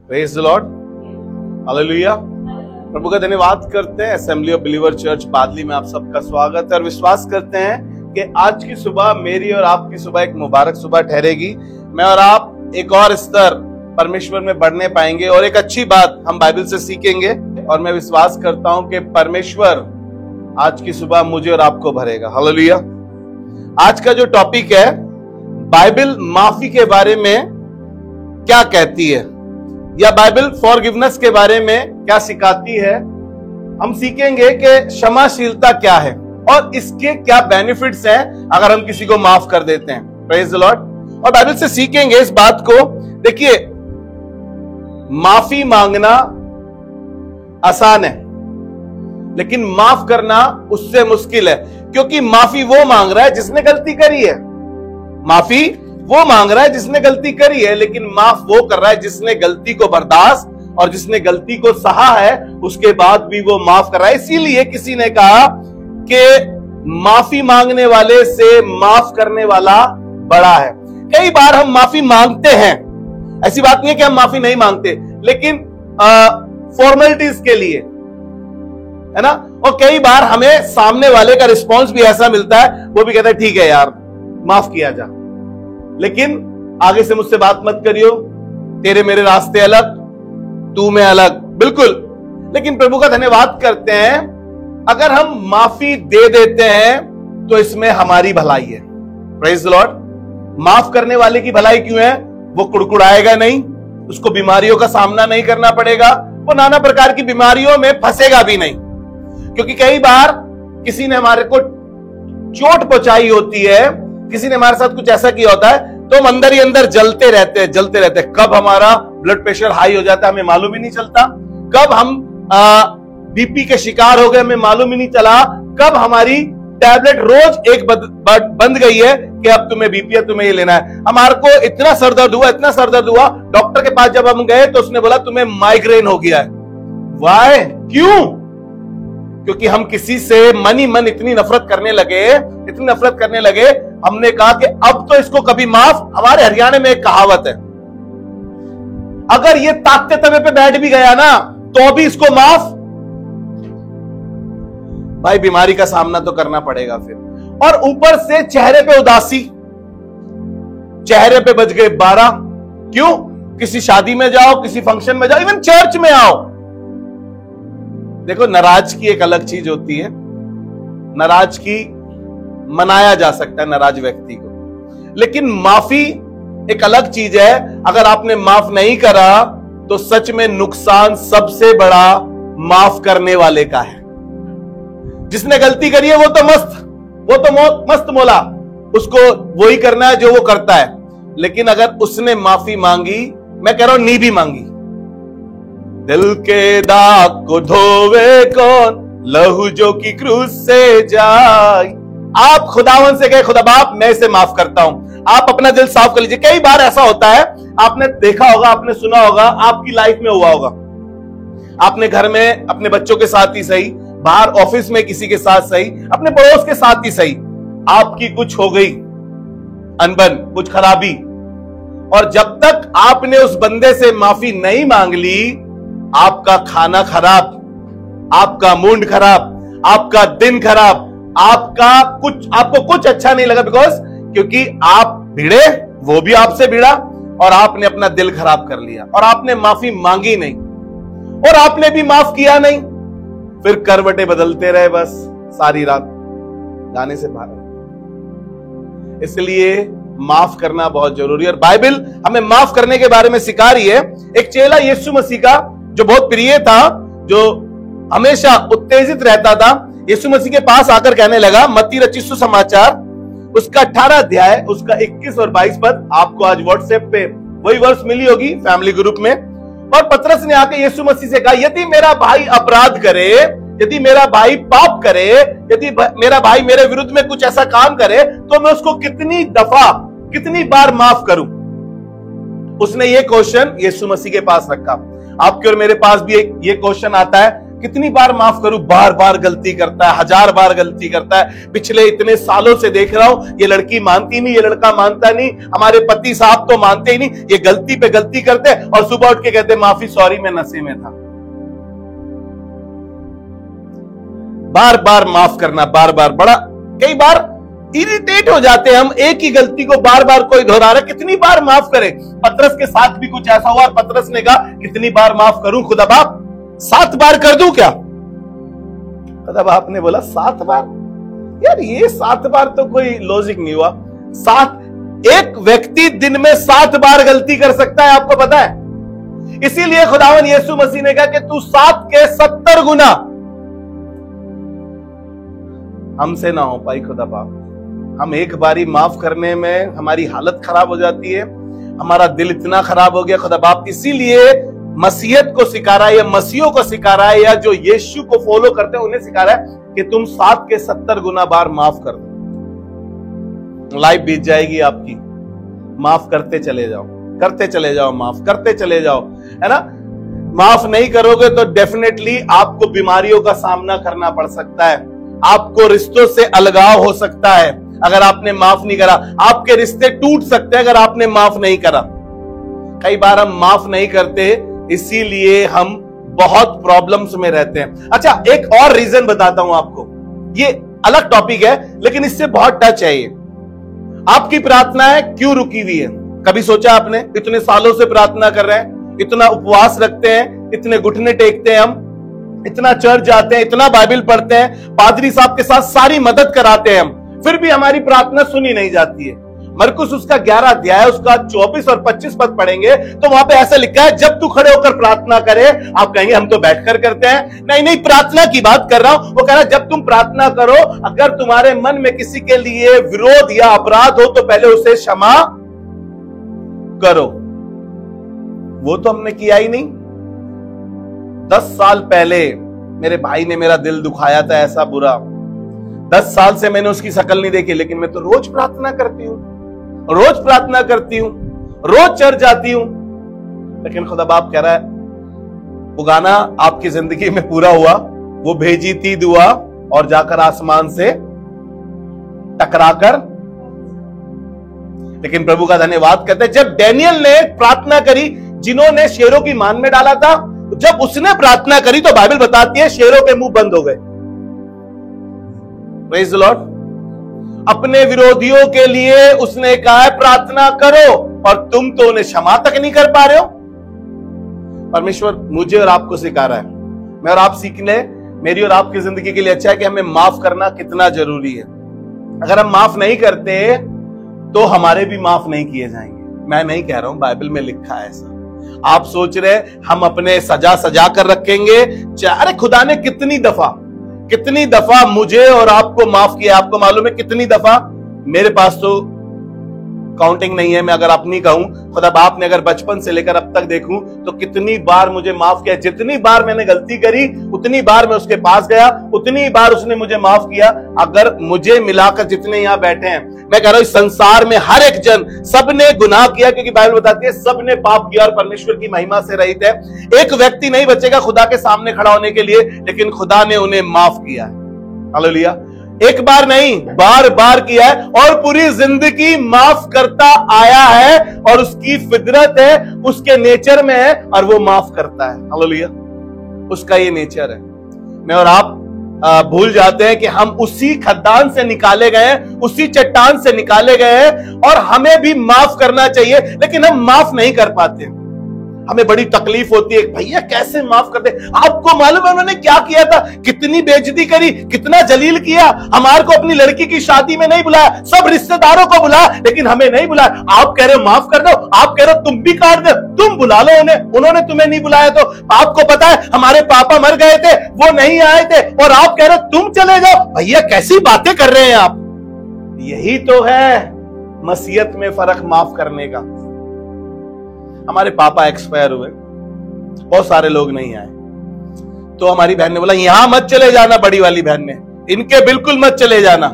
Praise the Lord, hallelujah. प्रभु का धन्यवाद करते हैं। Assembly of believer church Badli में आप सबका स्वागत है और विश्वास करते हैं कि आज की सुबह मेरी और आपकी सुबह एक मुबारक सुबह ठहरेगी। मैं और आप एक और स्तर परमेश्वर में बढ़ने पाएंगे और एक अच्छी बात हम बाइबल से सीखेंगे और मैं विश्वास करता हूं कि परमेश्वर आज की सुबह मुझे और आपको भरेगा। हालेलुया। आज का जो टॉपिक है, बाइबल माफी के बारे में क्या कहती है या बाइबल फॉरगिवनेस के बारे में क्या सिखाती है, हम सीखेंगे कि क्षमाशीलता क्या है और इसके क्या बेनिफिट्स हैं अगर हम किसी को माफ कर देते हैं। Praise the Lord. और बाइबल से सीखेंगे इस बात को। देखिए, माफी मांगना आसान है लेकिन माफ करना उससे मुश्किल है, क्योंकि माफी वो मांग रहा है जिसने गलती करी है। माफी वो मांग रहा है जिसने गलती करी है, लेकिन माफ वो कर रहा है जिसने गलती को बर्दाश्त और जिसने गलती को सहा है, उसके बाद भी वो माफ कर रहा है। इसीलिए किसी ने कहा कि माफी मांगने वाले से माफ करने वाला बड़ा है। कई बार हम माफी मांगते हैं, ऐसी बात नहीं है कि हम माफी नहीं मांगते, लेकिन फॉर्मेलिटीज के लिए, है ना। और कई बार हमें सामने वाले का रिस्पॉन्स भी ऐसा मिलता है, वो भी कहता है ठीक है यार माफ किया जा, लेकिन आगे से मुझसे बात मत करियो, तेरे मेरे रास्ते अलग, तू मैं अलग। बिल्कुल। लेकिन प्रभु का धन्यवाद करते हैं, अगर हम माफी दे देते हैं तो इसमें हमारी भलाई है। Praise the Lord. माफ करने वाले की भलाई क्यों है? वो कुड़कुड़ाएगा नहीं, उसको बीमारियों का सामना नहीं करना पड़ेगा, वो नाना प्रकार की बीमारियों में फंसेगा भी नहीं। क्योंकि कई बार किसी ने हमारे को चोट पहुंचाई होती है, किसी ने हमारे साथ कुछ ऐसा किया होता है, तो हम अंदर ही अंदर जलते रहते हैं। कब हमारा ब्लड प्रेशर हाई हो जाता है हमें मालूम ही नहीं चलता, कब हम बीपी के शिकार हो गए हमें मालूम ही नहीं चला, कब हमारी टैबलेट रोज एक बंद गई है कि अब तुम्हें बीपी है, तुम्हें ये लेना है। हमारे को इतना सरदर्द हुआ, डॉक्टर के पास जब हम गए तो उसने बोला तुम्हें माइग्रेन हो गया है। वाई? क्यों? क्योंकि हम किसी से मन ही मन इतनी नफरत करने लगे, हमने कहा कि अब तो इसको कभी माफ। हमारे हरियाणा में एक कहावत है, अगर ये ताकते तवे पे बैठ भी गया ना तो भी इसको माफ। भाई बीमारी का सामना तो करना पड़ेगा फिर, और ऊपर से चेहरे पे उदासी, चेहरे पे बज गए 12। क्यों? किसी शादी में जाओ, किसी फंक्शन में जाओ, इवन चर्च में आओ। देखो, नाराज की एक अलग चीज होती है, नाराज की मनाया जा सकता है नाराज व्यक्ति को, लेकिन माफी एक अलग चीज है। अगर आपने माफ नहीं करा तो सच में नुकसान सबसे बड़ा माफ करने वाले का है। जिसने गलती करी है वो तो मस्त मोला, उसको वही करना है जो वो करता है। लेकिन अगर उसने माफी मांगी, मैं कह रहा हूं नी भी मांगी, दिल के दाग को धोवे कौन, लहू जो की क्रूस से जाए। आप खुदावन से कहे, खुदा बाप मैं इसे माफ करता हूं, आप अपना दिल साफ कर लीजिए। कई बार ऐसा होता है, आपने देखा होगा, आपने सुना होगा, आपकी लाइफ में हुआ होगा, आपने घर में अपने बच्चों के साथ ही सही, बाहर ऑफिस में किसी के साथ सही, अपने पड़ोस के साथ ही सही, आपकी कुछ हो गई अनबन, कुछ खराबी, और जब तक आपने उस बंदे से माफी नहीं मांग ली, आपका खाना खराब, आपका मूड खराब, आपका दिन खराब, आपको कुछ अच्छा नहीं लगा। क्योंकि आप भिड़े, वो भी आपसे भिड़ा, और आपने अपना दिल खराब कर लिया, और आपने माफी मांगी नहीं, और आपने भी माफ किया नहीं। फिर करवटें बदलते रहे बस सारी रात, गाने से बाहर। इसलिए माफ करना बहुत जरूरी है, और बाइबल हमें माफ करने के बारे में सिखा रही है। एक चेला यीशु मसीह का जो बहुत प्रिय था, जो हमेशा उत्तेजित रहता था, यीशु मसीह के पास आकर कहने लगा, मत्ती रचित सुसमाचार उसका 18 अध्याय उसका 21 और 22 पद, आपको आज व्हाट्सएप पे वही वर्ष मिली होगी फैमिली ग्रुप में। और पतरस ने आकर यीशु मसीह से कहा, यदि मेरा भाई अपराध करे, यदि मेरा भाई पाप करे, यदि मेरा भाई मेरे विरुद्ध में कुछ ऐसा काम करे, तो मैं उसको कितनी बार माफ करूं? उसने ये क्वेश्चन यीशु मसीह के पास रखा। आपके और मेरे पास भी ये क्वेश्चन आता है, कितनी बार माफ करूं, बार बार गलती करता है, 1000 बार गलती करता है। पिछले इतने सालों से देख रहा हूं, ये लड़की मानती नहीं, ये लड़का मानता नहीं, हमारे पति साहब तो मानते ही नहीं, ये गलती पे गलती करते और सुबह उठ के कहते माफी, सॉरी मैं नशे में था। बार बार माफ करना, बार बार, बड़ा कई बार इरिटेट हो जाते हैं हम, एक ही गलती को बार बार कोई दोहरा रहा है, कितनी बार माफ करें। पतरस के साथ भी कुछ ऐसा हुआ, पतरस ने कहा कितनी बार माफ करूं खुदा बाप, 7 बार कर दूं क्या? खुदा बाप ने बोला 7 बार? यार ये 7 बार तो कोई लॉजिक नहीं हुआ। 7, एक व्यक्ति दिन में 7 बार गलती कर सकता है, आपको पता है? इसीलिए खुदावन यीशु मसीह ने कहा कि तू 7 के 70 गुना। हमसे ना हो पाई खुदा बाप, हम एक बारी माफ करने में हमारी हालत खराब हो जाती है, हमारा दिल इतना खराब हो गया खुदा बाप। इसीलिए मसीहत को सिखा रहा है, या मसीहों को सिखा रहा है, या जो यीशु को फॉलो करते हैं उन्हें सिखा रहा है कि तुम 7 के 70 गुना बार माफ कर दो। लाइफ बीत जाएगी आपकी, माफ करते चले जाओ, करते चले जाओ, माफ करते चले जाओ, है ना? माफ नहीं करोगे तो डेफिनेटली आपको बीमारियों का सामना करना पड़ सकता है, आपको रिश्तों से अलगाव हो सकता है अगर आपने माफ नहीं करा, आपके रिश्ते टूट सकते हैं अगर आपने माफ नहीं करा। कई बार हम माफ नहीं करते, इसीलिए हम बहुत प्रॉब्लम्स में रहते हैं। अच्छा, एक और रीजन बताता हूं आपको, ये अलग टॉपिक है लेकिन इससे बहुत टच है। ये आपकी प्रार्थनाएं क्यों रुकी हुई है? कभी सोचा आपने? इतने सालों से प्रार्थना कर रहे हैं, इतना उपवास रखते हैं, इतने घुटने टेकते हैं हम, इतना चर्च जाते हैं, इतना बाइबल पढ़ते हैं, पादरी साहब के साथ सारी मदद कराते हैं हम, फिर भी हमारी प्रार्थना सुनी नहीं जाती है। मरकुस उसका 11 अध्याय, उसका 24 और 25 पद पढ़ेंगे तो वहां पे ऐसा लिखा है, जब तू खड़े होकर प्रार्थना करे, आप कहेंगे हम तो बैठकर करते हैं। नहीं नहीं, प्रार्थना की बात कर रहा हूं। वो कह रहा है जब तुम प्रार्थना करो, अगर तुम्हारे मन में किसी के लिए विरोध या अपराध हो तो पहले उसे क्षमा करो। वो तो हमने किया ही नहीं। 10 साल पहले मेरे भाई ने मेरा दिल दुखाया था, ऐसा बुरा। 10 साल से मैंने उसकी शक्ल नहीं देखी, लेकिन मैं तो रोज प्रार्थना करती हूं, रोज प्रार्थना करती हूं, रोज चर्च जाती हूं। लेकिन खुदा बाप कह रहा है वो गाना आपकी जिंदगी में पूरा हुआ, वो भेजी थी दुआ और जाकर आसमान से टकराकर। लेकिन प्रभु का धन्यवाद करते हैं, जब डैनियल ने प्रार्थना करी, जिन्होंने शेरों की मान में डाला था, जब उसने प्रार्थना करी तो बाइबल बताती है शेरों के मुंह बंद हो गए। Praise the Lord. अपने विरोधियों के लिए उसने कहा है प्रार्थना करो, और तुम तो उन्हें क्षमा तक नहीं कर पा रहे हो। परमेश्वर मुझे और आपको सिखा रहा है, मैं और आप सीख ले, मेरी और आपकी जिंदगी के लिए अच्छा है कि हमें माफ करना कितना जरूरी है। अगर हम माफ नहीं करते तो हमारे भी माफ नहीं किए जाएंगे। मैं नहीं कह रहा हूं, बाइबल में लिखा है ऐसा। आप सोच रहे हम अपने सजा कर रखेंगे? अरे खुदा ने कितनी दफा मुझे और आपको माफ किया, आपको मालूम है कितनी दफा? मेरे पास तो काउंटिंग नहीं है। मैं अगर अपनी कहूं, खुदा बाप ने अगर बचपन से लेकर अब तक देखूं तो कितनी बार मुझे माफ किया। जितनी बार मैंने गलती करी उतनी बार मैं उसके पास गया, उतनी बार उसने मुझे माफ किया। अगर मुझे मिलाकर जितने यहां बैठे हैं, मैं कह रहा हूं इस संसार में हर एक जन, सबने गुनाह किया, क्योंकि बाइबल बताती है सबने पाप किया और परमेश्वर की महिमा से रहित है। एक व्यक्ति नहीं बचेगा खुदा के सामने खड़ा होने के लिए, लेकिन खुदा ने उन्हें माफ किया है। हालेलुया। एक बार नहीं, बार बार किया है और पूरी जिंदगी माफ करता आया है, और उसकी फितरत है, उसके नेचर में है, और वो माफ करता है। हालेलुया। उसका ये नेचर है। मैं और आप भूल जाते हैं कि हम उसी खदान से निकाले गए हैं, उसी चट्टान से निकाले गए हैं, और हमें भी माफ करना चाहिए, लेकिन हम माफ नहीं कर पाते। हमें बड़ी तकलीफ होती है, भैया कैसे माफ कर दे। आपको मालूम है उन्होंने क्या किया था? कितनी बेइज्जती करी, कितना जलील किया। हमारे को अपनी लड़की की शादी में नहीं बुलाया, सब रिश्तेदारों को बुलाया, लेकिन हमें नहीं बुलाया। आप कह रहे हो माफ कर दो, आप कह रहे हो तुम भी काट दो, तुम बुला लो उन्हें, उन्होंने तुम्हें नहीं बुलाया। तो आपको पता है हमारे पापा मर गए थे, वो नहीं आए थे, और आप कह रहे हो तुम चले जाओ। भैया कैसी बातें कर रहे हैं आप? यही तो है मसीहत में फर्क, माफ करने का। हमारे पापा एक्सपायर हुए, बहुत सारे लोग नहीं आए, तो हमारी बहन ने बोला यहां मत चले जाना, बड़ी वाली बहन ने, इनके बिल्कुल मत चले जाना।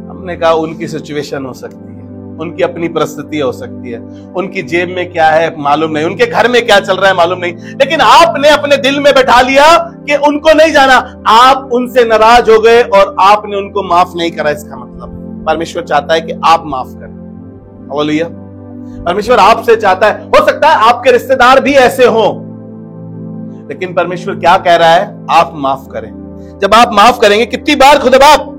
हमने कहा उनकी सिचुएशन हो सकती है, उनकी अपनी परिस्थिति हो सकती है, उनकी जेब में क्या है मालूम नहीं, उनके घर में क्या चल रहा है मालूम नहीं, लेकिन आपने अपने दिल में बैठा लिया कि उनको नहीं जाना, आप उनसे नाराज हो गए और आपने उनको माफ नहीं करा। इसका मतलब परमेश्वर चाहता है कि आप माफ करें। हालेलुया। परमेश्वर आपसे चाहता है, हो सकता है आपके रिश्तेदार भी ऐसे हों, लेकिन परमेश्वर क्या कह रहा है, आप माफ करें। जब आप माफ करेंगे, कितनी बार खुदा बाप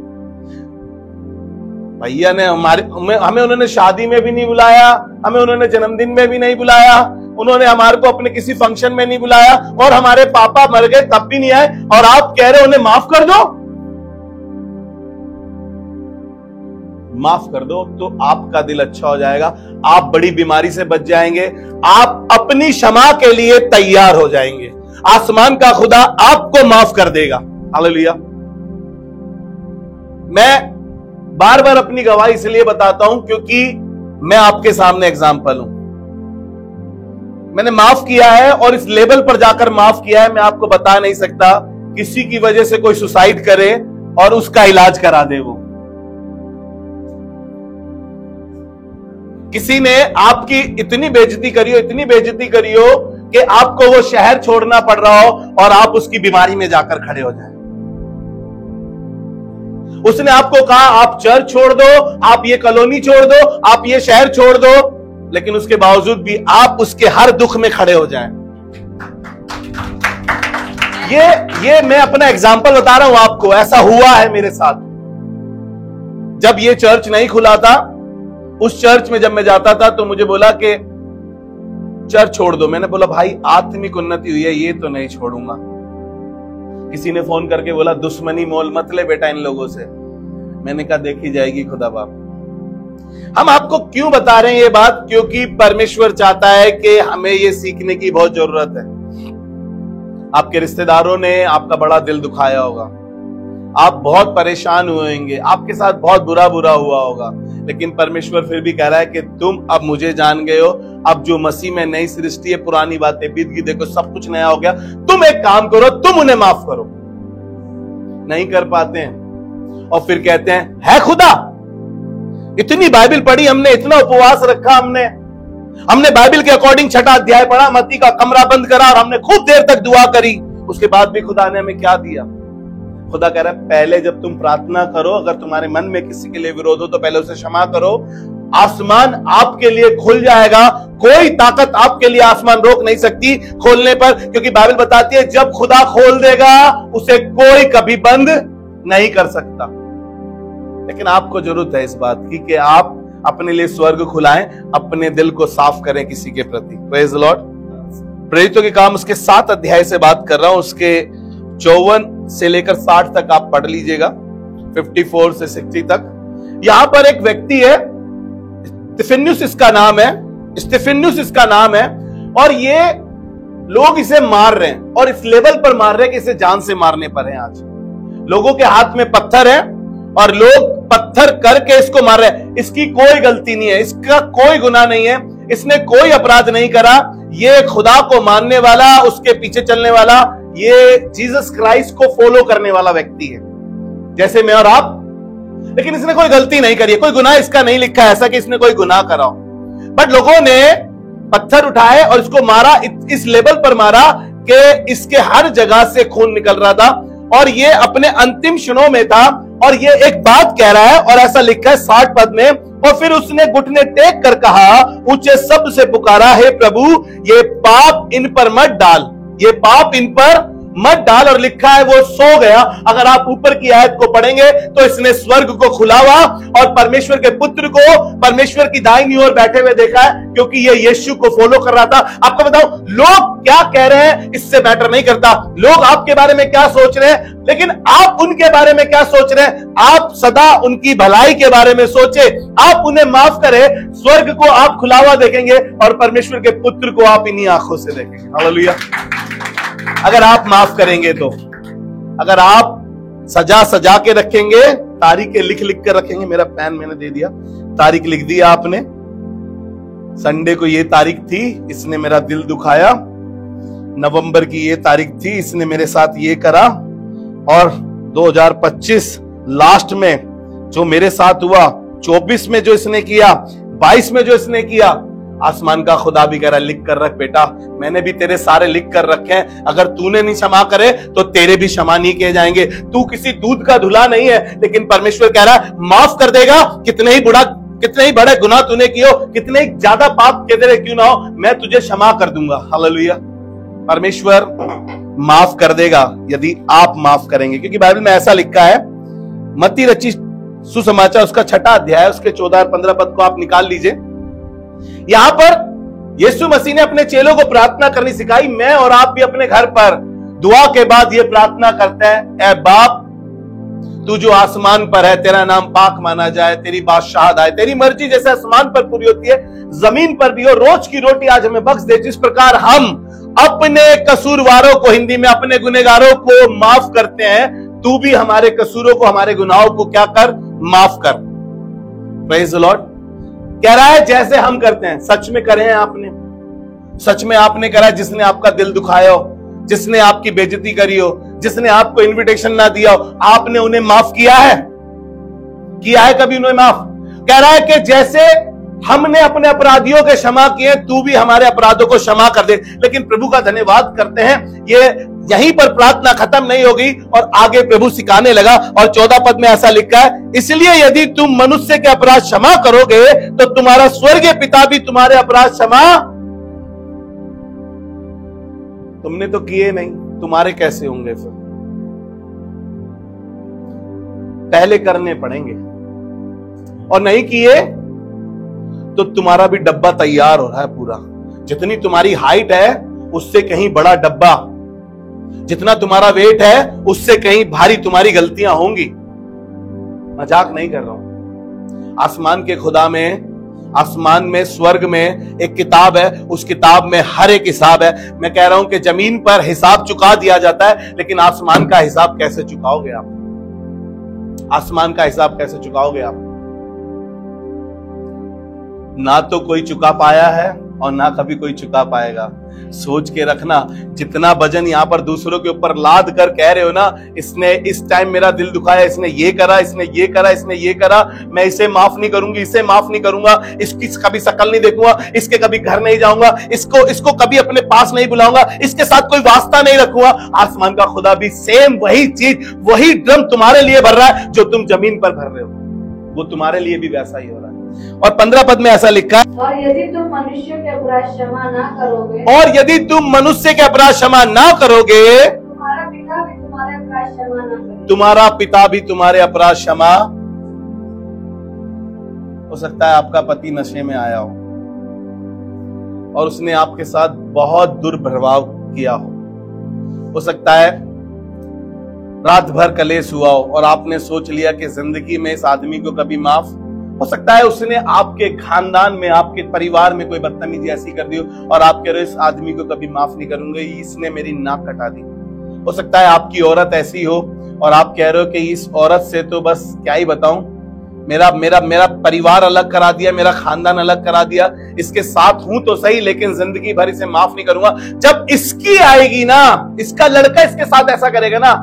भैया ने हमें उन्होंने शादी में भी नहीं बुलाया, हमें उन्होंने जन्मदिन में भी नहीं बुलाया, उन्होंने हमारे को अपने किसी फंक्शन में नहीं बुलाया, और हमारे पापा मर गए तब भी नहीं आए, और आप कह रहे हो उन्हें माफ कर दो। माफ कर दो तो आपका दिल अच्छा हो जाएगा, आप बड़ी बीमारी से बच जाएंगे, आप अपनी क्षमा के लिए तैयार हो जाएंगे, आसमान का खुदा आपको माफ कर देगा। हालेलुया। मैं बार बार अपनी गवाही इसलिए बताता हूं क्योंकि मैं आपके सामने एग्जाम्पल हूं। मैंने माफ किया है और इस लेवल पर जाकर माफ किया है, मैं आपको बता नहीं सकता। किसी की वजह से कोई सुसाइड करे और उसका इलाज करा दे, वो किसी ने आपकी इतनी बेइज्जती करी हो कि आपको वो शहर छोड़ना पड़ रहा हो और आप उसकी बीमारी में जाकर खड़े हो जाए। उसने आपको कहा आप चर्च छोड़ दो, आप ये कॉलोनी छोड़ दो, आप ये शहर छोड़ दो, लेकिन उसके बावजूद भी आप उसके हर दुख में खड़े हो जाएं। ये मैं अपना एग्जाम्पल बता रहा हूं आपको, ऐसा हुआ है मेरे साथ। जब ये चर्च नहीं खुला था, उस चर्च में जब मैं जाता था तो मुझे बोला कि चर्च छोड़ दो। मैंने बोला भाई आत्मिक उन्नति हुई है, ये तो नहीं छोड़ूंगा। किसी ने फोन करके बोला दुश्मनी मोल मत ले बेटा इन लोगों से। मैंने कहा देखी जाएगी खुदा बाप। हम आपको क्यों बता रहे हैं ये बात, क्योंकि परमेश्वर चाहता है कि हमें ये सीखने की बहुत जरूरत है। आपके रिश्तेदारों ने आपका बड़ा दिल दुखाया होगा, आप बहुत परेशान हुए होंगे, आपके साथ बहुत बुरा हुआ होगा, लेकिन परमेश्वर फिर भी कह रहा है कि तुम अब मुझे जान गए हो, अब जो मसीह में नई सृष्टि है, पुरानी बातें बीत गई, देखो सब कुछ नया हो गया। तुम एक काम करो, तुम उन्हें माफ करो। नहीं कर पाते हैं और फिर कहते हैं है खुदा, इतनी बाइबल पढ़ी हमने, इतना उपवास रखा हमने बाइबल के अकॉर्डिंग 6वां अध्याय पढ़ा, मत्ती का कमरा बंद करा और हमने खूब देर तक दुआ करी, उसके बाद भी खुदा ने हमें क्या दिया? खुदा कह रहा है पहले जब तुम प्रार्थना करो, अगर तुम्हारे मन में किसी के लिए विरोध हो तो पहले उसे क्षमा करो, आसमान आपके लिए खुल जाएगा। कोई ताकत आपके लिए आसमान रोक नहीं सकती खोलने पर, क्योंकि बाइबल बताती है जब खुदा खोल देगा उसे कोई कभी बंद नहीं कर सकता। लेकिन आपको जरूरत है इस बात की कि आप अपने लिए स्वर्ग खुलाएं, अपने दिल को साफ करें किसी के प्रति। Praise the Lord. प्रेरितों के काम उसके 7 अध्याय से बात कर रहा हूं, उसके 54 से लेकर 60 तक आप पढ़ लीजिएगा, 54 से 60 तक। यहां पर एक व्यक्ति है, स्तिफनुस इसका नाम है, और ये लोग इसे मार रहे हैं, और इस लेवल पर मार रहे हैं कि इसे जान से मारने पर है। आज लोगों के हाथ में पत्थर है और लोग पत्थर करके इसको मार रहे हैं। इसकी कोई गलती नहीं है, इसका कोई गुनाह नहीं है, इसने कोई अपराध नहीं करा। ये खुदा को मानने वाला, उसके पीछे चलने वाला, ये जीसस क्राइस्ट को फॉलो करने वाला व्यक्ति है, जैसे मैं और आप। लेकिन इसने कोई गलती नहीं करी है, कोई गुनाह इसका नहीं लिखा है ऐसा कि इसने कोई गुनाह करा हो। बट लोगों ने पत्थर उठाए और इसको मारा, इस लेवल पर मारा कि इसके हर जगह से खून निकल रहा था, और ये अपने अंतिम क्षणों में था। और ये एक बात कह रहा है, और ऐसा लिखा है 60 पद में, और फिर उसने घुटने टेक कर कहा, ऊंचे शब्द से पुकारा, हे प्रभु ये पाप इन पर मत डाल, ये पाप इन पर मत डाल। और लिखा है वो सो गया। अगर आप ऊपर की आयत को पढ़ेंगे तो इसने स्वर्ग को खुला हुआ और परमेश्वर के पुत्र को परमेश्वर की दाहिनी ओर बैठे हुए देखा है, क्योंकि ये यीशु को फॉलो कर रहा था। आपको बताऊं, लोग क्या कह रहे हैं इससे मैटर नहीं करता, लोग आपके बारे में क्या सोच रहे हैं, लेकिन आप उनके बारे में क्या सोच रहे हैं। आप सदा उनकी भलाई के बारे में सोचे, आप उन्हें माफ करें, स्वर्ग को आप खुला हुआ देखेंगे और परमेश्वर के पुत्र को आप इन्हीं आंखों से देखेंगे। हालेलुया। अगर आप माफ करेंगे तो, अगर आप सजा के रखेंगे, तारीखें लिख कर रखेंगे। मेरा पेन मैंने दे दिया, तारीख लिख दिया आपने, संडे को ये तारीख थी, इसने मेरा दिल दुखाया, नवंबर की ये तारीख थी, इसने मेरे साथ ये करा, और 2025 लास्ट में जो मेरे साथ हुआ, 24 में जो इसने किया, 22 में जो इसने किया, आसमान का खुदा भी कह रहा है लिख कर रख बेटा, मैंने भी तेरे सारे लिख कर रखे हैं, अगर तूने नहीं क्षमा करे तो तेरे भी क्षमा नहीं किए जाएंगे। तू किसी दूध का धुला नहीं है, लेकिन परमेश्वर कह रहा है माफ कर देगा। कितने ही बड़े गुनाह तूने किए हो, कितने ही ज्यादा पाप के तेरे क्यों ना हो, मैं तुझे क्षमा कर दूंगा। हालेलुया। परमेश्वर माफ कर देगा यदि आप माफ करेंगे, क्योंकि बाइबल में ऐसा लिखा है, मत्ती रचित सुसमाचार उसका 6 अध्याय उसके 14 और 15 पद को आप निकाल लीजिए। यहां पर यीशु मसीह ने अपने चेलों को प्रार्थना करनी सिखाई। मैं और आप भी अपने घर पर दुआ के बाद यह प्रार्थना करते हैं, ऐ बाप तू जो आसमान पर है, तेरा नाम पाक माना जाए, तेरी बादशाहत आए, तेरी मर्जी जैसे आसमान पर पूरी होती है जमीन पर भी हो। रोज की रोटी आज हमें बख्श दे, जिस प्रकार हम अपने कसूरवारों को, हिंदी में अपने गुनहगारों को माफ करते हैं, तू भी हमारे कसूरों को, हमारे गुनाहों को क्या कर, माफ कर। Praise the Lord. कह रहा है जैसे हम करते हैं। सच में करे हैं आपने? सच में आपने करा? जिसने आपका दिल दुखाया हो, जिसने आपकी बेइज्जती करी हो, जिसने आपको इनविटेशन ना दिया हो, आपने उन्हें माफ किया है? किया है कभी उन्हें माफ? कह रहा है कि जैसे हमने अपने अपराधियों के क्षमा किए, तू भी हमारे अपराधों को क्षमा कर दे। लेकिन प्रभु का धन्यवाद करते हैं, ये यहीं पर प्रार्थना खत्म नहीं होगी और आगे प्रभु सिखाने लगा। और 14 पद में ऐसा लिखा है, इसलिए यदि तुम मनुष्य के अपराध क्षमा करोगे तो तुम्हारा स्वर्गीय पिता भी तुम्हारे अपराध क्षमा। तुमने तो किए नहीं, तुम्हारे कैसे होंगे? फिर पहले करने पड़ेंगे, और नहीं किए तो तुम्हारा भी डब्बा तैयार हो रहा है पूरा। जितनी तुम्हारी हाइट है उससे कहीं बड़ा डब्बा, जितना तुम्हारा वेट है उससे कहीं भारी तुम्हारी गलतियां होंगी। मजाक नहीं कर रहा हूं। आसमान के खुदा में, आसमान में, स्वर्ग में एक किताब है, उस किताब में हर एक हिसाब है। मैं कह रहा हूं कि जमीन पर हिसाब चुका दिया जाता है, लेकिन आसमान का हिसाब कैसे चुकाओगे आप? आसमान का हिसाब कैसे चुकाओगे आप? ना तो कोई चुका पाया है और ना कभी कोई चुका पाएगा। सोच के रखना, जितना वजन यहां पर दूसरों के ऊपर लाद कर कह रहे हो ना, इसने इस टाइम मेरा दिल दुखाया, इसने ये करा, इसने ये करा, इसने ये करा, मैं इसे माफ नहीं करूंगी, इसे माफ नहीं करूंगा, इसकी कभी शक्ल नहीं देखूंगा, इसके कभी घर नहीं जाऊंगा, इसको कभी अपने पास नहीं बुलाऊंगा, इसके साथ कोई वास्ता नहीं रखूंगा। आसमान का खुदा भी सेम वही चीज, वही ड्रम तुम्हारे लिए भर रहा है जो तुम जमीन पर भर रहे हो, वो तुम्हारे लिए भी वैसा ही हो रहा है। और 15 पद में ऐसा लिखा है, और यदि तुम मनुष्य के अपराध क्षमा ना करोगे, और यदि तुम मनुष्य के अपराध क्षमा ना करोगे, तुम्हारा पिता भी तुम्हारे अपराध क्षमा ना करेगा। तुम्हारा पिता भी तुम्हारे अपराध क्षमा। हो सकता है आपका पति नशे में आया हो और उसने आपके साथ बहुत दुर्व्यवहार किया हो सकता है रात भर कलेश हुआ हो और आपने सोच लिया कि जिंदगी में इस आदमी को कभी माफ। हो सकता है उसने आपके खानदान में, आपके परिवार में कोई बदतमीजी ऐसी कर दी हो और आप कह रहे हो इस आदमी को कभी माफ नहीं करूंगा, इसने मेरी नाक कटा दी। हो सकता है आपकी औरत ऐसी हो और आप कह रहे हो कि इस औरत से तो बस क्या ही बताऊं, मेरा परिवार अलग करा दिया, मेरा खानदान अलग करा दिया, इसके साथ हूं तो सही लेकिन जिंदगी भर इसे माफ नहीं करूंगा। जब इसकी आएगी ना, इसका लड़का इसके साथ ऐसा करेगा ना,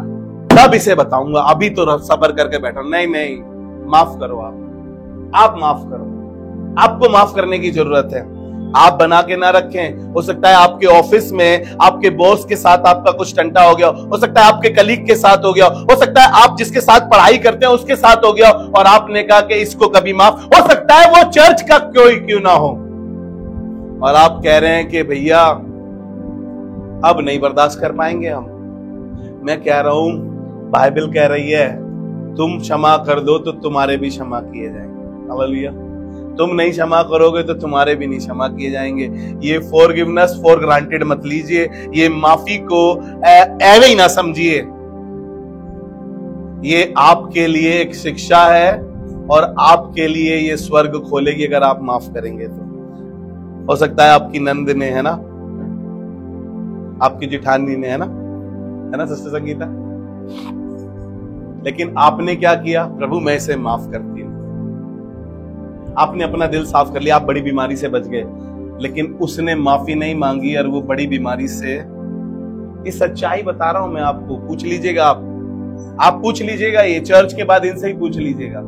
तब इसे बताऊंगा, अभी तो सब्र करके बैठो। नहीं, माफ करो, आप माफ करो। आपको माफ करने की जरूरत है, आप बना के ना रखें। हो सकता है आपके ऑफिस में आपके बॉस के साथ आपका कुछ टंटा हो गया, हो सकता है आपके कलीग के साथ हो गया, हो सकता है आप जिसके साथ पढ़ाई करते हैं उसके साथ हो गया और आपने कहा कि इसको कभी माफ। हो सकता है वो चर्च का क्यों ना हो और आप कह रहे हैं कि भैया अब नहीं बर्दाश्त कर पाएंगे हम। मैं कह रहा हूं, बाइबल कह रही है तुम क्षमा कर दो तो तुम्हारे भी क्षमा किए जाएंगे। हालेलुया। तुम नहीं क्षमा करोगे तो तुम्हारे भी नहीं क्षमा किए जाएंगे। ये फॉरगिवनेस फॉर ग्रांटेड मत लीजिए, ये माफी को एवे ही ना समझिए। ये आपके लिए एक शिक्षा है और आपके लिए ये स्वर्ग खोलेगी अगर आप माफ करेंगे तो। हो सकता है आपकी नंद ने, है ना, आपकी जिठानी ने, है ना सिस्टर संगीता, लेकिन आपने क्या किया, प्रभु मैं इसे माफ करती हूं। आपने अपना दिल साफ कर लिया, आप बड़ी बीमारी से बच गए, लेकिन उसने माफी नहीं मांगी और वो बड़ी बीमारी से। ये सच्चाई बता रहा हूं मैं आपको, पूछ लीजिएगा, आप पूछ लीजिएगा, ये चर्च के बाद इनसे ही पूछ लीजिएगा।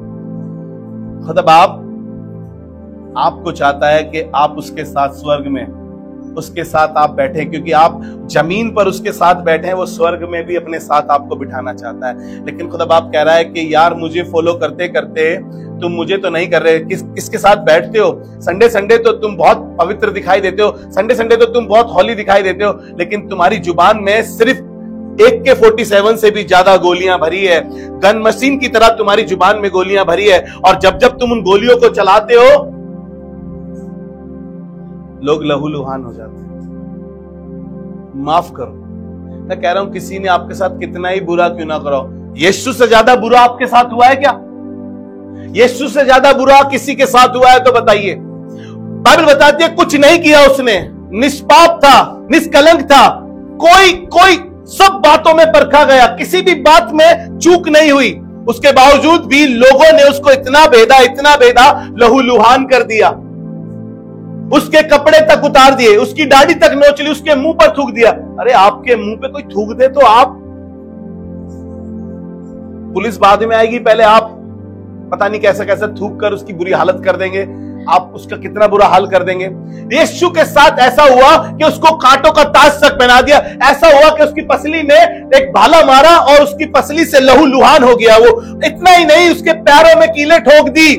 खुदा बाप आपको चाहता है कि आप उसके साथ स्वर्ग में, उसके साथ आप बैठे, क्योंकि आप जमीन पर उसके साथ बैठे हैं, वो स्वर्ग में भी अपने साथ आपको बिठाना चाहता है। लेकिन खुदा बाप कह रहा है कि यार मुझे फॉलो करते करते तुम मुझे तो नहीं कर रहे। किसके साथ बैठते हो? संडे संडे तो तुम बहुत पवित्र दिखाई देते हो, संडे संडे तो तुम बहुत हॉली दिखाई देते हो, लेकिन तुम्हारी जुबान में सिर्फ AK-47 से भी ज्यादा गोलियां भरी है। गन मशीन की तरह तुम्हारी जुबान में गोलियां भरी है, और जब जब तुम उन गोलियों को चलाते हो लोग लहूलुहान हो जाते हैं। माफ करो। मैं कह रहा हूं किसी ने आपके साथ कितना ही बुरा क्यों ना करो, यीशु से ज्यादा बुरा आपके साथ हुआ है क्या? यीशु से ज्यादा बुरा किसी के साथ हुआ है तो बताइए। बाइबल बताती है कुछ नहीं किया उसने, निष्पाप था, निष्कलंक था, कोई सब बातों में परखा गया, किसी भी बात में चूक नहीं हुई। उसके बावजूद भी लोगों ने उसको इतना भेदा लहूलुहान कर दिया, उसके कपड़े तक उतार दिए, उसकी दाढ़ी तक नोच ली, उसके मुंह पर थूक दिया। अरे आपके मुंह पे कोई थूक दे तो आप, पुलिस बाद में आएगी, पहले आप पता नहीं कैसा कैसा थूक कर उसकी बुरी हालत कर देंगे, आप उसका कितना बुरा हाल कर देंगे। यीशु के साथ ऐसा हुआ कि उसको कांटों का ताज तक पहना दिया, ऐसा हुआ कि उसकी पसली में एक भाला मारा और उसकी पसली से लहूलुहान हो गया। वो इतना ही नहीं, उसके पैरों में कीलें ठोक दी,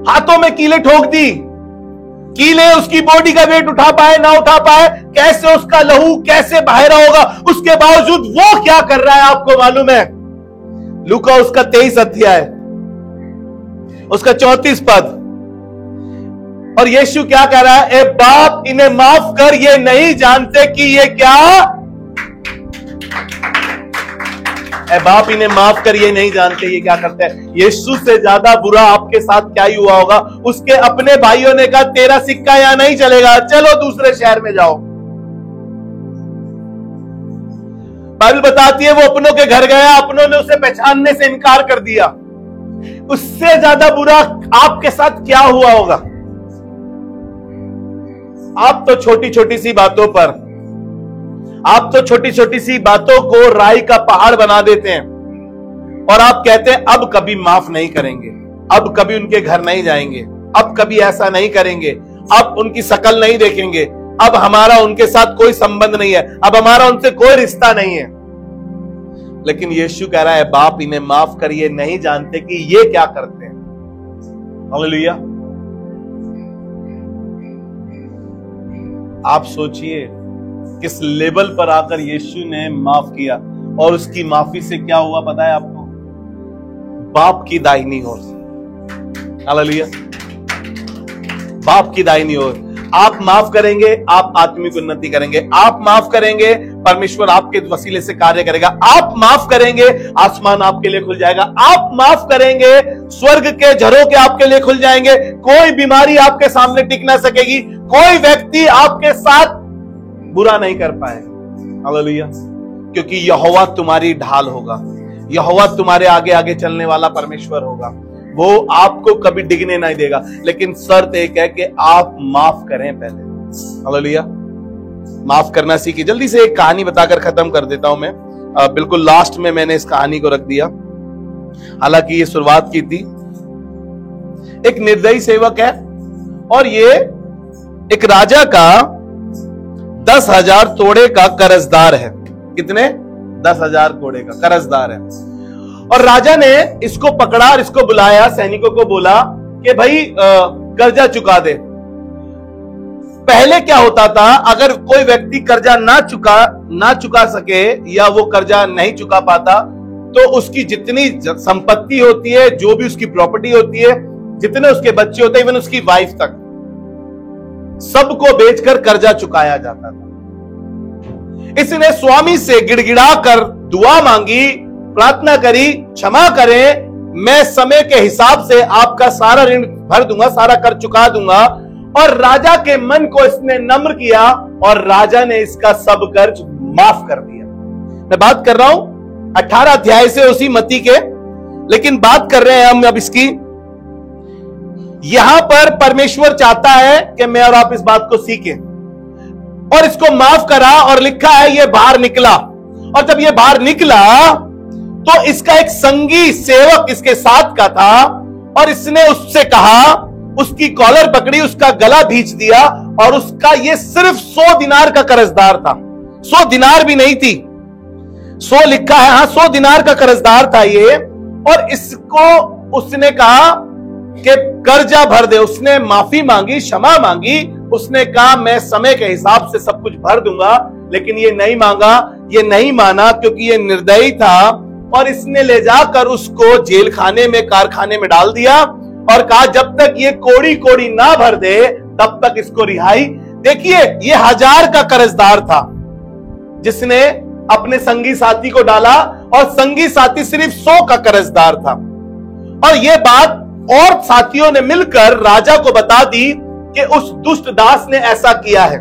हाथों में कीलें ठोक दी, कीले उसकी बॉडी का वेट उठा पाए ना उठा पाए, कैसे उसका लहू कैसे बह रहा होगा। उसके बावजूद वो क्या कर रहा है आपको मालूम है? लूका उसका 23 अध्याय उसका 34 पद, और यीशु क्या कह रहा है? ए बाप इन्हें माफ कर, ये नहीं जानते कि ये क्या, ए बाप इन्हें माफ कर, ये नहीं जानते ये क्या करते हैं। यीशु से ज्यादा बुरा आपके साथ क्या ही हुआ होगा? उसके अपने भाइयों ने कहा तेरा सिक्का यहां नहीं चलेगा, चलो दूसरे शहर में जाओ। बाइबल बताती है वो अपनों के घर गया, अपनों ने उसे पहचानने से इनकार कर दिया। उससे ज्यादा बुरा आपके साथ क्या हुआ होगा? आप तो छोटी छोटी सी बातों पर, आप तो छोटी छोटी सी बातों को राई का पहाड़ बना देते हैं, और आप कहते हैं अब कभी माफ नहीं करेंगे, अब कभी उनके घर नहीं जाएंगे, अब कभी ऐसा नहीं करेंगे, अब उनकी शकल नहीं देखेंगे, अब हमारा उनके साथ कोई संबंध नहीं है, अब हमारा उनसे कोई रिश्ता नहीं है। लेकिन यीशु कह रहा है बाप इन्हें माफ कर, ये नहीं जानते कि ये क्या करते हैं। हालेलुया। आप सोचिए किस लेवल पर आकर यीशु ने माफ किया, और उसकी माफी से क्या हुआ पता है आपको? बाप की दाहिनी ओर। हालेलुया। बाप की दाहिनी ओर। आप माफ करेंगे, आप आत्मिक उन्नति करेंगे। आप माफ करेंगे, परमेश्वर आपके वसीले से कार्य करेगा। आप माफ करेंगे, आसमान आपके लिए खुल जाएगा। आप माफ करेंगे, स्वर्ग के झरोखे आपके लिए खुल जाएंगे। कोई बीमारी आपके सामने टिक ना सकेगी, कोई व्यक्ति आपके साथ बुरा नहीं कर पाएगा। हालेलुया। क्योंकि यहोवा तुम्हारी ढाल होगा, यहोवा तुम्हारे आगे आगे चलने वाला परमेश्वर होगा, वो आपको कभी डिगने नहीं देगा। लेकिन शर्त एक है कि आप माफ करें पहले। हालेलुया। माफ करना सीखिए। जल्दी से एक कहानी बताकर खत्म कर देता हूं मैं। बिल्कुल लास्ट में मैंने इस कहानी को रख दिया, हालांकि ये शुरुआत की थी। एक निर्दयी सेवक है, और ये एक राजा का 10,000 तोड़े का कर्जदार है। कितने? 10,000 कोड़े का कर्जदार है। और राजा ने इसको पकड़ा और इसको बुलाया, सैनिकों को बोला कि भाई कर्जा चुका दे। पहले क्या होता था, अगर कोई व्यक्ति कर्जा ना चुका सके, या वो कर्जा नहीं चुका पाता, तो उसकी जितनी संपत्ति होती है, जो भी उसकी प्रॉपर्टी होती है, जितने उसके बच्चे होते हैं, इवन उसकी वाइफ तक, सबको बेचकर कर्जा चुकाया जाता था। इसने स्वामी से गिड़गिड़ा कर दुआ मांगी, प्रार्थना करी, क्षमा करें, मैं समय के हिसाब से आपका सारा ऋण भर दूंगा, सारा कर चुका दूंगा। और राजा के मन को इसने नम्र किया, और राजा ने इसका सब कर्ज माफ कर दिया। मैं बात कर रहा हूं 18 अध्याय से उसी मत्ती के, लेकिन बात कर रहे हैं हम अब इसकी। यहां पर परमेश्वर चाहता है कि मैं और आप इस बात को सीखें, और इसको माफ करा, और लिखा है ये बाहर निकला। और जब ये बाहर निकला तो इसका एक संगी सेवक इसके साथ का था, और इसने उससे कहा उसकी कॉलर पकड़ी, उसका गला भींच दिया, और उसका ये सिर्फ 100 दिनार का कर्जदार था। 100 दिनार भी नहीं थी, 100 लिखा है, हाँ 100 दिनार का कर्जदार था ये। और इसको उसने कहा कि कर्जा भर दे। उसने माफी मांगी, क्षमा मांगी, उसने कहा मैं समय के हिसाब से सब कुछ भर दूंगा, लेकिन ये नहीं मांगा, ये नहीं माना, क्योंकि ये निर्दयी था। और इसने ले जाकर उसको जेल खाने में, कारखाने में डाल दिया और कहा जब तक ये कोड़ी कोड़ी ना भर दे तब तक इसको रिहाई। देखिए, ये 1000 का कर्जदार था जिसने अपने संगी साथी को डाला, और संगी साथी सिर्फ 100 का कर्जदार था। और यह बात और साथियों ने मिलकर राजा को बता दी कि उस दुष्ट दास ने ऐसा किया है।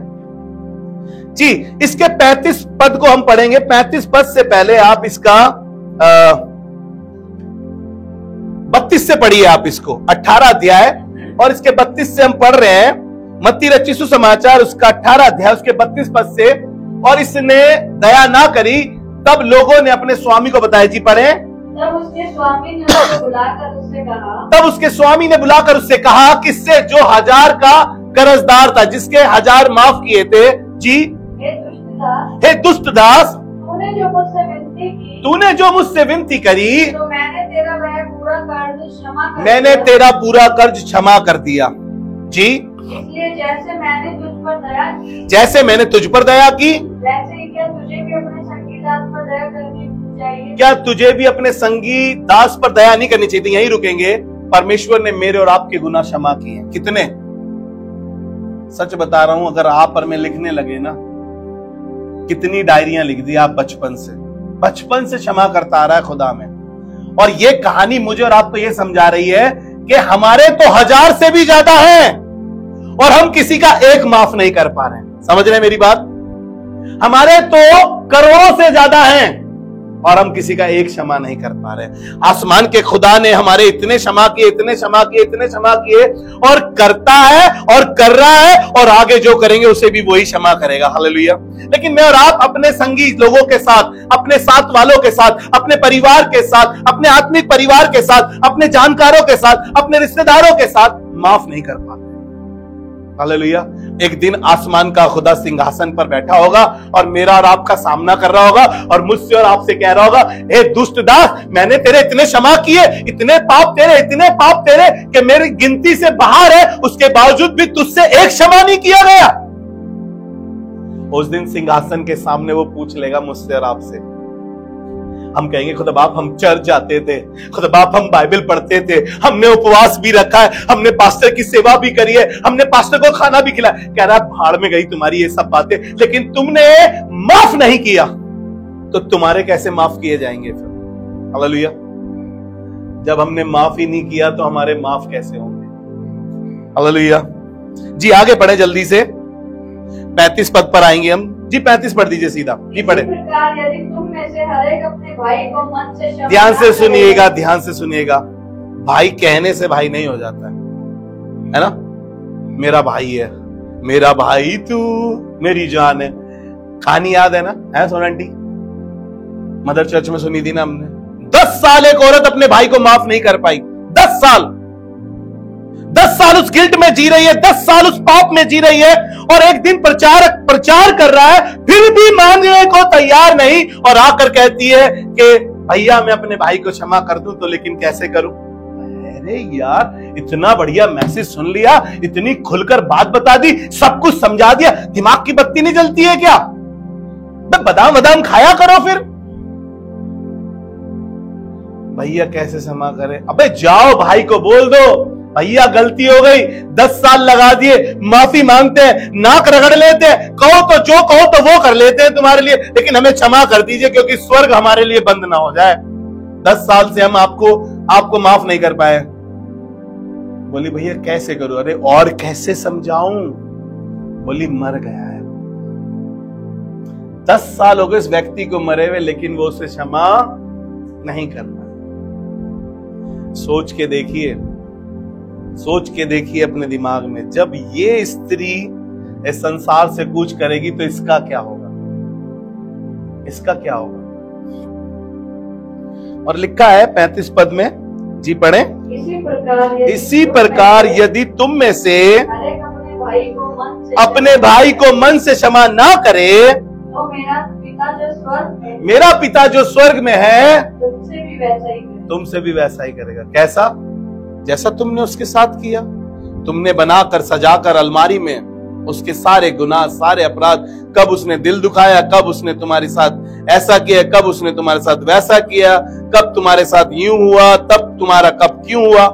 जी, इसके 35 पद को हम पढ़ेंगे। 35 पद से पहले आप इसका 32 से पढ़िए आप इसको, 18 अध्याय, और इसके 32 से हम पढ़ रहे हैं। मत्ती रचित सुसमाचार उसका 18 अध्याय उसके 32 पद से। और इसने दया ना करी, तब लोगों ने अपने स्वामी को बताया। जी पढ़े। तब उसके स्वामी ने उसे बुलाकर उससे कहा, तब उसके स्वामी ने बुलाकर उससे कहा, किससे? जो 1000 का कर्जदार था, जिसके 1000 माफ किए थे। जी, हे दुष्ट दास, हे दुष्ट दास, तूने जो मुझसे विनती की, तूने जो मुझसे विनती करी, तो मैंने तेरा वह पूरा कर्ज क्षमा कर मैंने दिया। तेरा पूरा कर्ज क्षमा कर दिया। जी, इसलिए जैसे मैंने तुझ पर दया की, जैसे मैंने तुझ पर दया की, वैसे ही क्या तुझे भी अपने संगी दास पर दया करनी चाहिए? क्या तुझे भी अपने संगी दास पर दया नहीं करनी चाहिए? यहीं रुकेंगे। परमेश्वर ने मेरे और आपके गुनाह क्षमा किए। कितने? सच बता रहा हूं, अगर आप और मैं लिखने लगे ना, कितनी डायरियां लिख दी आप बचपन से क्षमा करता आ रहा है खुदा में। और ये कहानी मुझे और आपको ये समझा रही है कि हमारे तो 1000 से भी ज्यादा हैं और हम किसी का एक माफ नहीं कर पा रहे हैं। समझ रहे हैं मेरी बात? हमारे तो करोड़ों से ज्यादा हैं और हम किसी का एक क्षमा नहीं कर पा रहे। आसमान के खुदा ने हमारे इतने क्षमा किए, इतने क्षमा किए, इतने क्षमा किए, और करता है और कर रहा है, और आगे जो करेंगे उसे भी वही क्षमा करेगा। हालेलुया। लेकिन मैं और आप अपने संगी लोगों के साथ, अपने साथ वालों के साथ, अपने परिवार के साथ, अपने आत्मिक परिवार के साथ, अपने जानकारों के साथ, अपने रिश्तेदारों के साथ माफ नहीं कर पाते। हालेलुया। एक दिन आसमान का खुदा सिंहासन पर बैठा होगा और मेरा और आपका सामना कर रहा होगा और मुझसे और आपसे कह रहा होगा, हे दुष्ट दास, मैंने तेरे इतने क्षमा किए, इतने पाप तेरे कि मेरी गिनती से बाहर है, उसके बावजूद भी तुझसे एक क्षमा नहीं किया गया। उस दिन सिंहासन के सामने वो पूछ लेगा मुझसे और आपसे। हम कहेंगे, खुदा बाप हम चर्च जाते थे, खुदा बाप हम बाइबल पढ़ते थे, हमने उपवास भी रखा है, हमने पास्टर की सेवा भी करी है, हमने पास्टर को खाना भी खिलाया। कह रहा भाड़ में गई तुम्हारी ये सब बातें, लेकिन तुमने माफ नहीं किया तो तुम्हारे कैसे माफ किए जाएंगे फिर? हालेलुया। जब हमने माफ ही नहीं किया तो हमारे माफ कैसे होंगे? हालेलुया। जी आगे पढ़े जल्दी से, 35 पद पर आएंगे हम। जी 35 पढ़ दीजिए सीधा। जी पढ़े। यदि तुम में से हर एक अपने भाई को मन से क्षमा ध्यान से न सुनिएगा, ध्यान से सुनिएगा। भाई कहने से भाई नहीं हो जाता है ना? मेरा भाई है, मेरा भाई तू मेरी जान है। कहानी याद है ना? है सोना आंटी? मदर चर्च में सुनी थी ना हमने। 10 साल एक औरत अपने भाई को माफ नहीं कर पाई। 10 साल उस गिल्ट में जी रही है, 10 साल उस पाप में जी रही है, और एक दिन प्रचार कर रहा है, फिर भी मानने को तैयार नहीं, और आकर कहती है कि भैया मैं अपने भाई को क्षमा कर दूं, तो लेकिन कैसे करूं? अरे यार, इतना बढ़िया मैसेज सुन लिया, इतनी खुलकर बात बता दी, सब कुछ समझा दिया, दिमाग की बत्ती नहीं जलती है क्या? बादाम खाया करो फिर। भैया कैसे क्षमा करे? अबे जाओ भाई को बोल दो, भैया गलती हो गई, 10 साल लगा दिए, माफी मांगते हैं, नाक रगड़ लेते हैं, कहो तो जो कहो तो वो कर लेते हैं तुम्हारे लिए, लेकिन हमें क्षमा कर दीजिए क्योंकि स्वर्ग हमारे लिए बंद ना हो जाए। 10 साल से हम आपको माफ नहीं कर पाए। बोली भैया कैसे करूं? अरे और कैसे समझाऊं? बोली मर गया है। 10 साल हो गए इस व्यक्ति को मरे हुए, लेकिन वो उसे क्षमा नहीं कर पाए। सोच के देखिए अपने दिमाग में, जब ये स्त्री इस संसार से कूच करेगी तो इसका क्या होगा? और लिखा है 35 पद में। जी पढ़े। इसी प्रकार यदि तुम में से हर एक अपने भाई को मन से क्षमा ना करे, तो मेरा पिता जो स्वर्ग में है तुमसे भी वैसा ही करेगा। कैसा? जैसा तुमने उसके साथ किया। तुमने बनाकर सजाकर अलमारी में उसके सारे गुनाह, सारे अपराध, कब उसने दिल दुखाया, कब उसने तुम्हारे साथ ऐसा किया, कब उसने तुम्हारे साथ वैसा किया, कब तुम्हारे साथ यूं हुआ, तब तुम्हारा कब क्यों हुआ,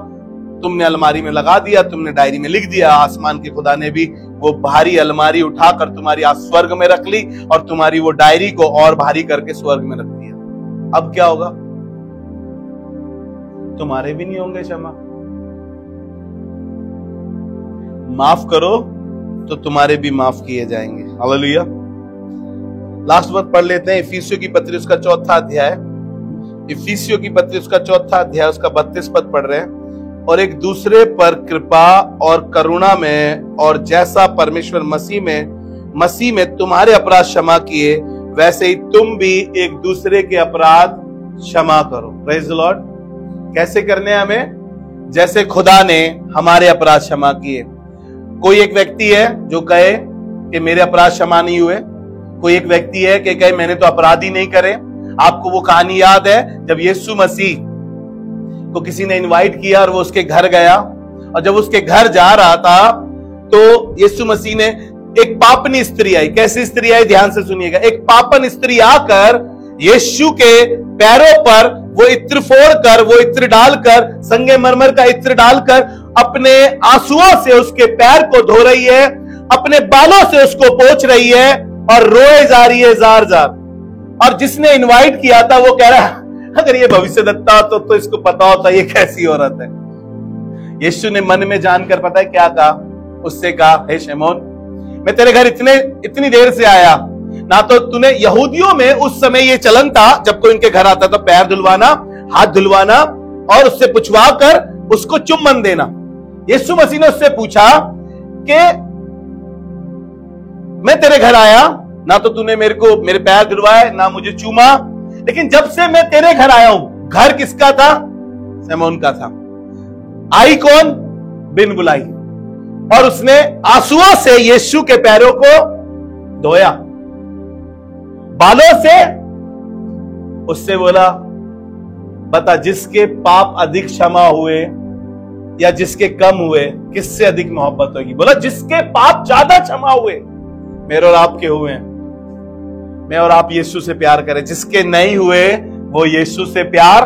तुमने अलमारी में लगा दिया, तुमने डायरी में लिख दिया। आसमान के खुदा ने भी वो भारी अलमारी उठाकर तुम्हारी आज स्वर्ग में रख ली और तुम्हारी वो डायरी को और भारी करके स्वर्ग में रख दिया। अब क्या होगा? तुम्हारे भी नहीं होंगे क्षमा। माफ करो तो तुम्हारे भी माफ किए जाएंगे। हालेलुया। लास्ट वर्ड पढ़ लेते हैं, इफिसियों की पत्री उसका 4था अध्याय, इफिसियों की पत्री उसका 4था अध्याय उसका 32 पद पढ़ रहे हैं। और एक दूसरे पर कृपा और करुणा में, और जैसा परमेश्वर मसीह में तुम्हारे अपराध क्षमा किए, वैसे ही तुम भी एक दूसरे के अपराध क्षमा करो। Praise the Lord. कैसे करने हैं हमें? जैसे खुदा ने हमारे अपराध क्षमा किए। कोई एक व्यक्ति है जो कहे कि मेरे अपराध क्षमा नहीं हुए, कोई एक व्यक्ति है कि कहे मैंने तो अपराध ही नहीं करे। आपको वो कहानी याद है जब यीशु मसीह को किसी ने इनवाइट किया और वो उसके घर गया, और जब उसके घर जा रहा था तो यीशु मसीह ने, एक पापनी स्त्री आई। कैसी स्त्री आई? ध्यान से सुनिएगा। एक पापन स्त्री आकर यीशु के पैरों पर वो इत्र फोड़कर, वो इत्र डालकर, संगमरमर का इत्र डालकर अपने आंसुओं से उसके पैर को धो रही है, अपने बालों से उसको पोंछ रही है और रोए जा रही है जार जार। और जिसने इनवाइट किया था वो कह रहा, अगर ये भविष्यद्वक्ता होता तो इसको पता होता ये कैसी औरत है। यीशु ने मन में जानकर पता है क्या कहा? उससे कहा, हे शमौन, मैं तेरे घर इतनी देर से आया ना, तो तूने, यहूदियों में उस समय ये चलन था जब कोई उनके घर आता तो पैर धुलवाना, हाथ धुलवाना और उससे पुछवा कर उसको चुम्बन देना। यीशु मसीह ने उससे पूछा कि मैं तेरे घर आया ना, तो तूने मेरे पैर धुलवाए ना मुझे चूमा, लेकिन जब से मैं तेरे घर आया हूं, घर किसका था? शमौन का था। आई कौन? बिन बुलाई। और उसने आंसुओं से यीशु के पैरों को धोया, बालों से। उससे बोला, बता, जिसके पाप अधिक क्षमा हुए या जिसके कम हुए, किससे अधिक मोहब्बत होगी? बोला, जिसके पाप ज्यादा क्षमा हुए, मेरे और आपके हुए हैं, मैं और आप यीशु से प्यार करें। जिसके नहीं हुए वो यीशु से प्यार।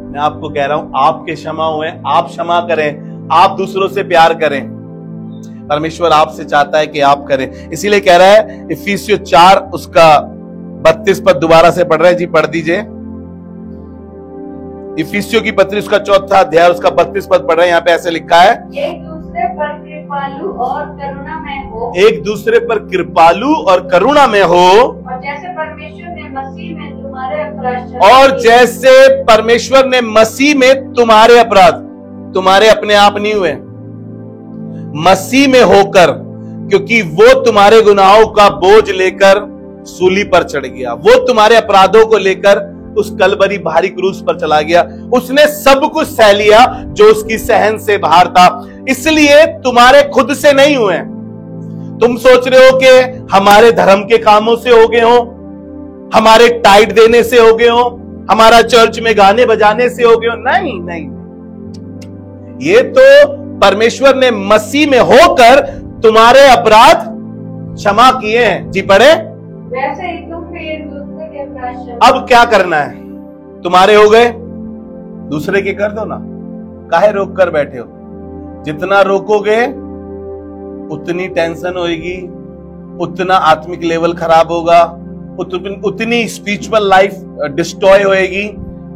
मैं आपको कह रहा हूं, आपके क्षमा हुए, आप क्षमा करें, आप दूसरों से प्यार करें। परमेश्वर आपसे चाहता है कि आप करें। इसीलिए कह रहा है, इफिसियों 4 उसका 32 पद दोबारा से पढ़ रहे हैं जी, पढ़ दीजिए। इफिसियों की पत्री उसका 4था अध्याय उसका 32 पद पढ़ रहे हैं। यहाँ पे ऐसे लिखा है, एक दूसरे पर कृपालु और करुणा में हो, एक दूसरे पर कृपालु और करुणा में हो, और जैसे परमेश्वर ने मसीह में तुम्हारे अपराध, और जैसे परमेश्वर ने मसीह में तुम्हारे अपराध, तुम्हारे अपने आप नहीं हुए, मसीह में होकर, क्योंकि वो तुम्हारे गुनाहों का बोझ लेकर सूली पर चढ़ गया, वो तुम्हारे अपराधों को लेकर उस कलवरी भारी क्रूस पर चला गया, उसने सब कुछ सह लिया जो उसकी सहन से बाहर था। इसलिए तुम्हारे खुद से नहीं हुए। तुम सोच रहे हो कि हमारे धर्म के कामों से हो गए हो, हमारे टाइट देने से हो गए हो, हमारा चर्च में गाने बजाने से हो गए हो। नहीं नहीं, ये तो परमेश्वर ने मसीह में होकर तुम्हारे अपराध क्षमा किए हैं। जी पढ़े, वैसे ही तुम भी एक दूसरे के अपराध क्षमा। अब क्या करना है? तुम्हारे हो गए, दूसरे के कर दो ना। काहे रोक कर बैठे हो? जितना रोकोगे उतनी टेंशन होगी, उतना आत्मिक लेवल खराब होगा, उतनी स्पिरिचुअल लाइफ डिस्ट्रॉय होएगी,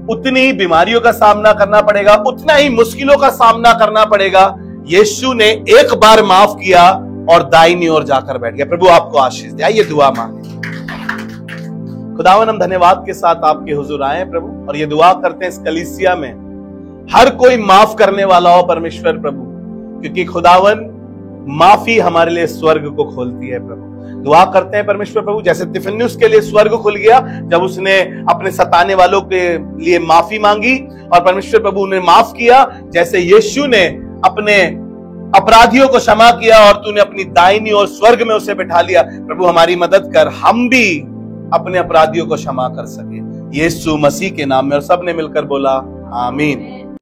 उतनी ही बीमारियों का सामना करना पड़ेगा, उतना ही मुश्किलों का सामना करना पड़ेगा। यीशु ने एक बार माफ किया और दाहिनी ओर जाकर बैठ गया। प्रभु आपको आशीष दे। आइए दुआ मांगे। खुदावन, हम धन्यवाद के साथ आपके हुजूर आए प्रभु, और ये दुआ करते हैं इस कलीसिया में हर कोई माफ करने वाला हो परमेश्वर प्रभु, क्योंकि खुदावन माफी हमारे लिए स्वर्ग को खोलती है प्रभु। दुआ करते हैं परमेश्वर प्रभु, जैसे तिफन्युस के लिए स्वर्ग खुल गया जब उसने अपने सताने वालों के लिए माफी मांगी और परमेश्वर प्रभु उन्हें माफ किया, जैसे यीशु ने अपने अपराधियों को क्षमा किया और तूने अपनी दाहिनी और स्वर्ग में उसे बिठा लिया। प्रभु हमारी मदद कर, हम भी अपने अपराधियों को क्षमा कर सके, यीशु मसीह के नाम में। और सबने मिलकर बोला आमीन।